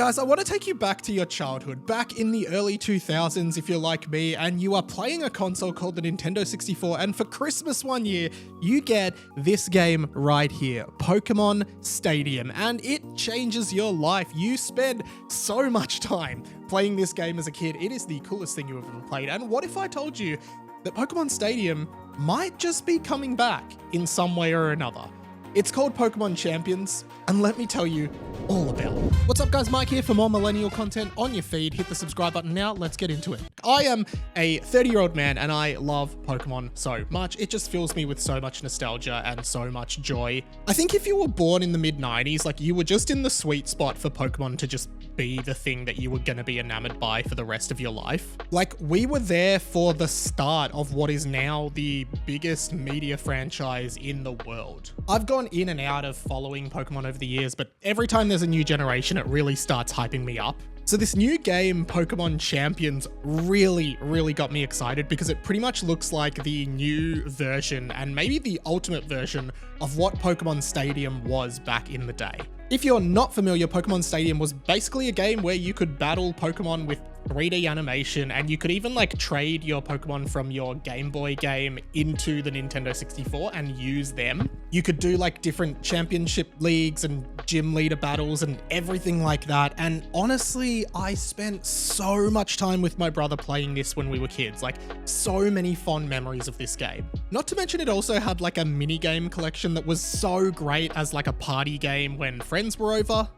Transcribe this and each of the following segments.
guys, I want to take you back to your childhood, back in the early 2000s if you're like me and you are playing a console called the Nintendo 64, and for Christmas one year, you get this game right here, Pokémon Stadium, and it changes your life. You spend so much time playing this game as a kid. It is the coolest thing you've ever played. And what if I told you that Pokémon Stadium might just be coming back in some way or another? It's called Pokémon Champions, and let me tell you all about it. What's up guys, Mike here for more millennial content on your feed. Hit the subscribe button now, let's get into it. I am a 30-year-old man and I love Pokemon so much. It just fills me with so much nostalgia and so much joy. I think if you were born in the mid-90s, like you were just in the sweet spot for Pokemon to just be the thing that you were gonna be enamored by for the rest of your life. Like we were there for the start of what is now the biggest media franchise in the world. I've gone in and out of following Pokemon over the years, but every time there's a new generation, it really starts hyping me up. So this new game, Pokémon Champions, really got me excited because it pretty much looks like the new version and maybe the ultimate version of what Pokémon Stadium was back in the day. If you're not familiar, Pokémon Stadium was basically a game where you could battle Pokemon with 3D animation, and you could even like trade your Pokemon from your Game Boy game into the Nintendo 64 and use them. You could do like different championship leagues and gym leader battles and everything like that. And honestly, I spent so much time with my brother playing this when we were kids, like so many fond memories of this game. Not to mention it also had like a mini game collection that was so great as like a party game when friends were over.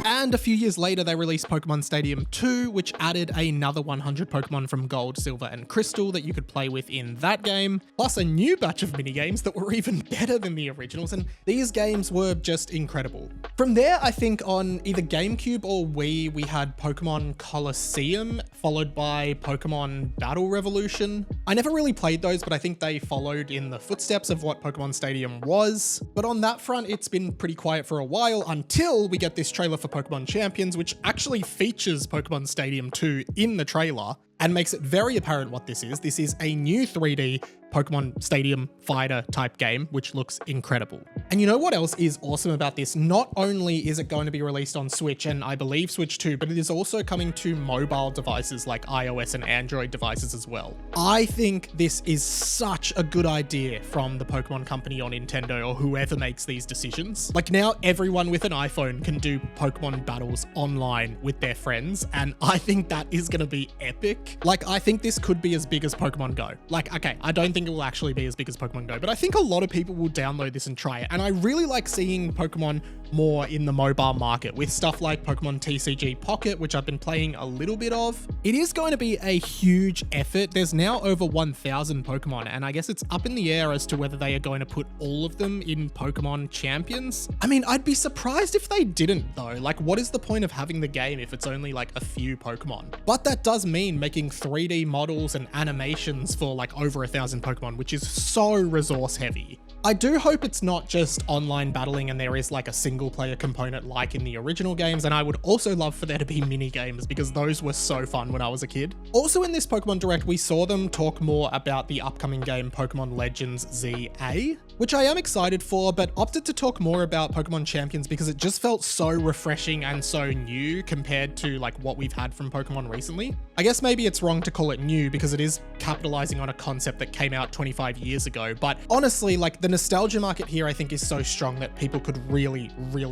And a few years later, they released Pokémon Stadium 2, which added another 100 Pokemon from Gold, Silver, and Crystal that you could play with in that game, plus a new batch of minigames that were even better than the originals, and these games were just incredible. From there, I think on either GameCube or Wii, we had Pokemon Colosseum, followed by Pokemon Battle Revolution. I never really played those, but I think they followed in the footsteps of what Pokemon Stadium was. But on that front, it's been pretty quiet for a while until we get this trailer for Pokemon Champions, which actually features Pokemon Stadium 2 in the trailer and makes it very apparent what this is. This is a new 3D Pokemon Stadium fighter type game, which looks incredible. And you know what else is awesome about this? Not only is it going to be released on Switch and I believe Switch 2, but it is also coming to mobile devices like iOS and Android devices as well. I think this is such a good idea from the Pokemon company or Nintendo or whoever makes these decisions. Like now everyone with an iPhone can do Pokemon battles online with their friends, and I think that is going to be epic. Like I think this could be as big as Pokemon Go. Like, okay, I don't think it will actually be as big as Pokemon Go, but I think a lot of people will download this and try it. And I really like seeing Pokemon more in the mobile market with stuff like Pokemon TCG Pocket, which I've been playing a little bit of. It is going to be a huge effort. There's now over 1,000 Pokemon, and I guess it's up in the air as to whether they are going to put all of them in Pokemon Champions. I mean, I'd be surprised if they didn't though. Like, what is the point of having the game if it's only like a few Pokemon? But that does mean making 3D models and animations for like over 1,000 Pokemon, which is so resource heavy. I do hope it's not just online battling and there is like a single player component like in the original games, and I would also love for there to be mini games because those were so fun when I was a kid. Also in this Pokemon Direct, we saw them talk more about the upcoming game Pokemon Legends ZA, which I am excited for, but opted to talk more about Pokemon Champions because it just felt so refreshing and so new compared to like what we've had from Pokemon recently. I guess maybe it's wrong to call it new because it is capitalizing on a concept that came out 25 years ago, but honestly, like the nostalgia market here I think is so strong that people could really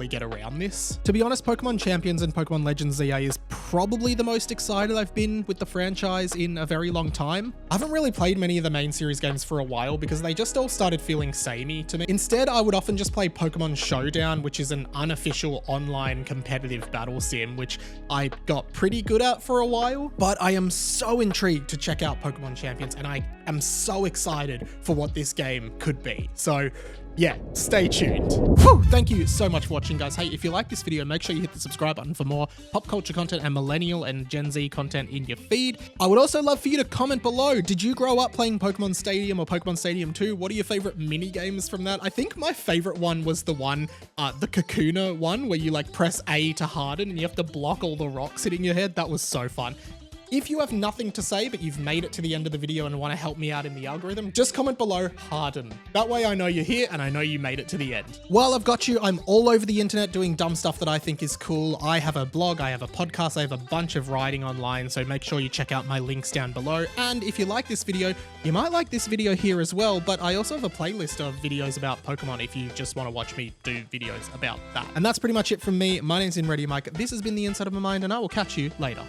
get around this. To be honest, Pokemon Champions and Pokemon Legends ZA is probably the most excited I've been with the franchise in a very long time. I haven't really played many of the main series games for a while because they just all started feeling samey to me. Instead, I would often just play Pokemon Showdown, which is an unofficial online competitive battle sim, which I got pretty good at for a while, but I am so intrigued to check out Pokemon Champions and I am so excited for what this game could be. So yeah, stay tuned. Whew, thank you so much for watching, guys. Hey, if you like this video, make sure you hit the subscribe button for more pop culture content and millennial and Gen Z content in your feed. I would also love for you to comment below. Did you grow up playing Pokemon Stadium or Pokemon Stadium 2? What are your favorite mini games from that? I think my favorite one was the one, the Kakuna one, where you like press A to harden and you have to block all the rocks hitting your head. That was so fun. If you have nothing to say, but you've made it to the end of the video and want to help me out in the algorithm, just comment below "Harden." That way I know you're here and I know you made it to the end. While I've got you, I'm all over the internet doing dumb stuff that I think is cool. I have a blog, I have a podcast, I have a bunch of writing online, so make sure you check out my links down below. And if you like this video, you might like this video here as well, but I also have a playlist of videos about Pokemon if you just want to watch me do videos about that. And that's pretty much it from me. My name's InReadyMike. This has been The Inside of My Mind, and I will catch you later.